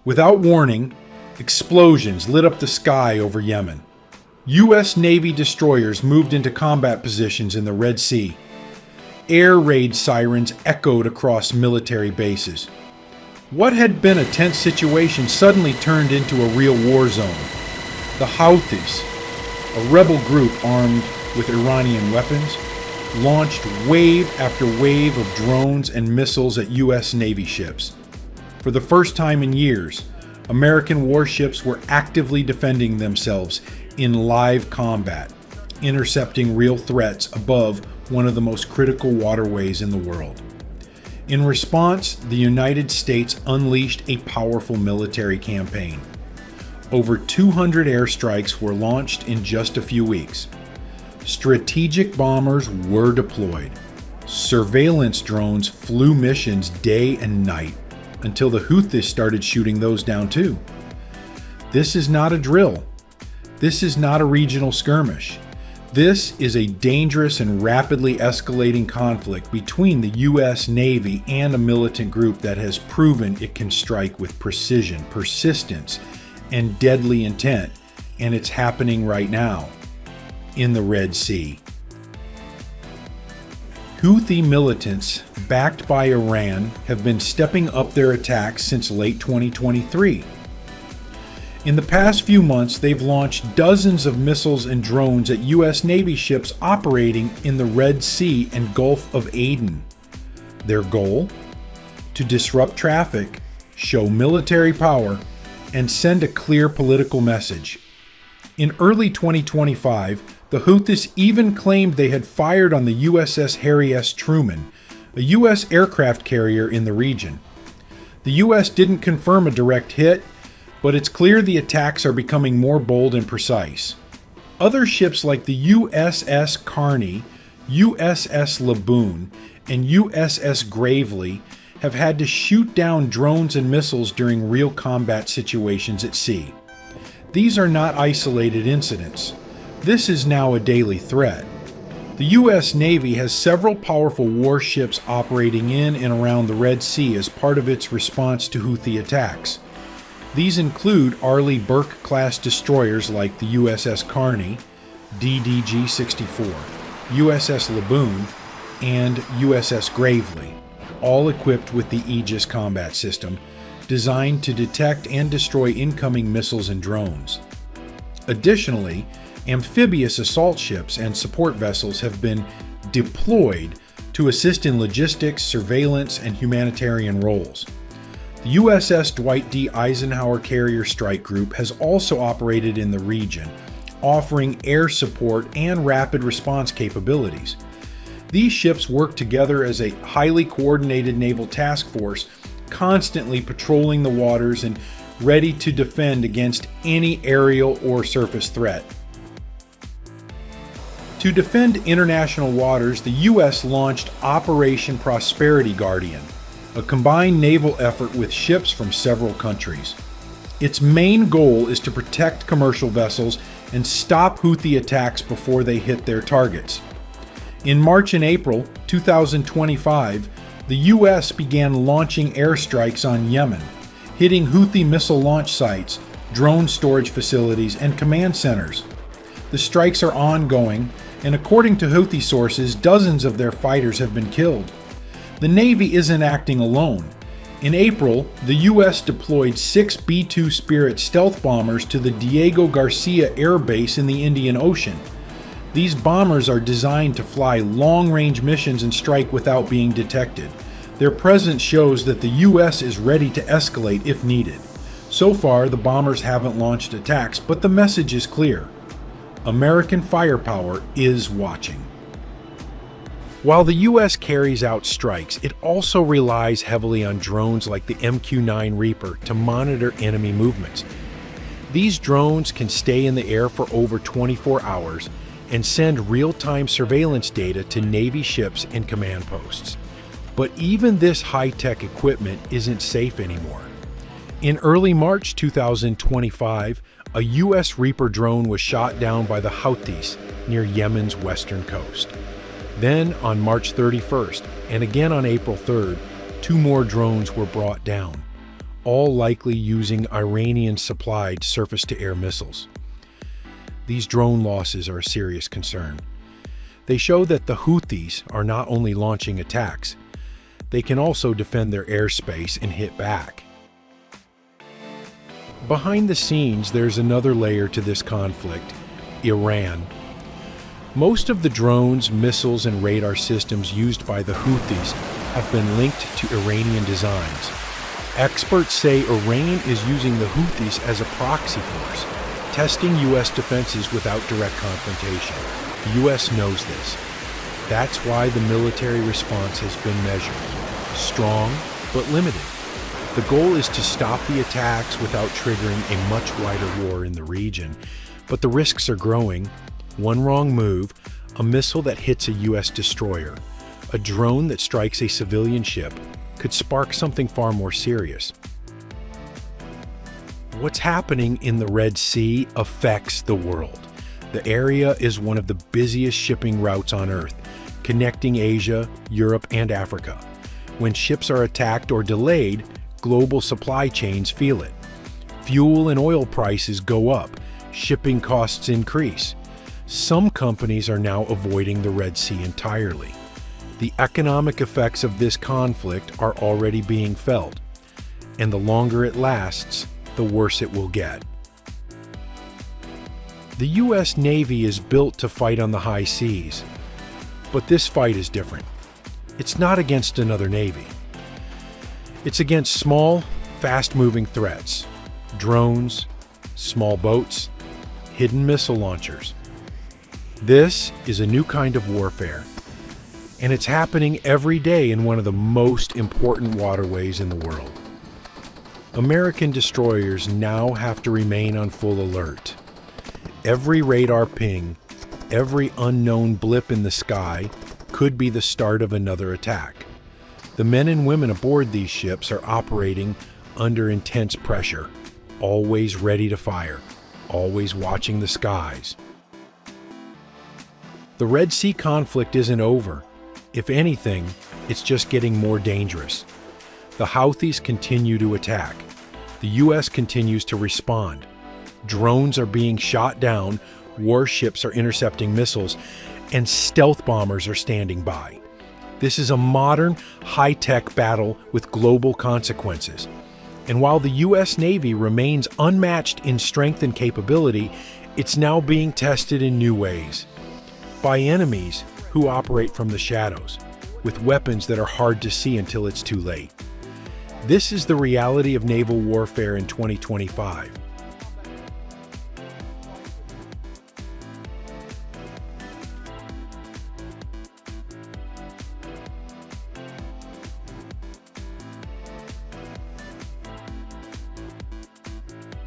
Without warning, explosions lit up the sky over Yemen. U.S. Navy destroyers moved into combat positions in the Red Sea. Air raid sirens echoed across military bases. What had been a tense situation suddenly turned into a real war zone. The Houthis, a rebel group armed with Iranian weapons, launched wave after wave of drones and missiles at U.S. Navy ships. For the first time in years, American warships were actively defending themselves in live combat, intercepting real threats above one of the most critical waterways in the world. In response, the United States unleashed a powerful military campaign. Over 200 airstrikes were launched in just a few weeks. Strategic bombers were deployed. Surveillance drones flew missions day and night until the Houthis started shooting those down too. This is not a drill. This is not a regional skirmish. This is a dangerous and rapidly escalating conflict between the U.S. Navy and a militant group that has proven it can strike with precision, persistence, and deadly intent, and it's happening right now in the Red Sea. Houthi militants, backed by Iran, have been stepping up their attacks since late 2023. In the past few months, they've launched dozens of missiles and drones at U.S. Navy ships operating in the Red Sea and Gulf of Aden. Their goal? To disrupt traffic, show military power, and send a clear political message. In early 2025, the Houthis even claimed they had fired on the USS Harry S. Truman, a U.S. aircraft carrier in the region. The U.S. didn't confirm a direct hit, but it's clear the attacks are becoming more bold and precise. Other ships like the USS Carney, USS Laboon, and USS Gravely have had to shoot down drones and missiles during real combat situations at sea. These are not isolated incidents. This is now a daily threat. The U.S. Navy has several powerful warships operating in and around the Red Sea as part of its response to Houthi attacks. These include Arleigh Burke-class destroyers like the USS Carney, DDG-64, USS Laboon, and USS Gravely, all equipped with the Aegis combat system, designed to detect and destroy incoming missiles and drones. Additionally, amphibious assault ships and support vessels have been deployed to assist in logistics, surveillance, and humanitarian roles. The USS Dwight D. Eisenhower Carrier Strike Group has also operated in the region, offering air support and rapid response capabilities. These ships work together as a highly coordinated naval task force, constantly patrolling the waters and ready to defend against any aerial or surface threat. To defend international waters, the U.S. launched Operation Prosperity Guardian, a combined naval effort with ships from several countries. Its main goal is to protect commercial vessels and stop Houthi attacks before they hit their targets. In March and April 2025, the U.S. began launching airstrikes on Yemen, hitting Houthi missile launch sites, drone storage facilities, and command centers. The strikes are ongoing, and according to Houthi sources, dozens of their fighters have been killed. The Navy isn't acting alone. In April, the U.S. deployed 6 B-2 Spirit stealth bombers to the Diego Garcia Air Base in the Indian Ocean. These bombers are designed to fly long-range missions and strike without being detected. Their presence shows that the U.S. is ready to escalate if needed. So far, the bombers haven't launched attacks, but the message is clear. American firepower is watching. While the U.S. carries out strikes, it also relies heavily on drones like the MQ-9 Reaper to monitor enemy movements. These drones can stay in the air for over 24 hours and send real-time surveillance data to Navy ships and command posts. But even this high-tech equipment isn't safe anymore. In early March 2025, a U.S. Reaper drone was shot down by the Houthis near Yemen's western coast. Then, on March 31st, and again on April 3rd, 2 more drones were brought down. all likely using Iranian-supplied surface-to-air missiles. These drone losses are a serious concern. They show that the Houthis are not only launching attacks, they can also defend their airspace and hit back. Behind the scenes, there's another layer to this conflict: Iran. Most of the drones, missiles, and radar systems used by the Houthis have been linked to Iranian designs. Experts say Iran is using the Houthis as a proxy force, testing U.S. defenses without direct confrontation. The U.S. knows this. That's why the military response has been measured. Strong, but limited. The goal is to stop the attacks without triggering a much wider war in the region. But the risks are growing. One wrong move, a missile that hits a U.S. destroyer, a drone that strikes a civilian ship, could spark something far more serious. What's happening in the Red Sea affects the world. The area is one of the busiest shipping routes on Earth, connecting Asia, Europe, and Africa. When ships are attacked or delayed, global supply chains feel it. Fuel and oil prices go up, shipping costs increase. Some companies are now avoiding the Red Sea entirely. The economic effects of this conflict are already being felt, and the longer it lasts, the worse it will get. The U.S. Navy is built to fight on the high seas, but this fight is different. It's not against another navy. It's against small, fast-moving threats: drones, small boats, hidden missile launchers. This is a new kind of warfare, and it's happening every day in one of the most important waterways in the world. American destroyers now have to remain on full alert. Every radar ping, every unknown blip in the sky could be the start of another attack. The men and women aboard these ships are operating under intense pressure, always ready to fire, always watching the skies. The Red Sea conflict isn't over. If anything, it's just getting more dangerous. The Houthis continue to attack. The U.S. continues to respond. Drones are being shot down, warships are intercepting missiles, and stealth bombers are standing by. This is a modern, high-tech battle with global consequences. And while the U.S. Navy remains unmatched in strength and capability, it's now being tested in new ways. By enemies who operate from the shadows, with weapons that are hard to see until it's too late. This is the reality of naval warfare in 2025.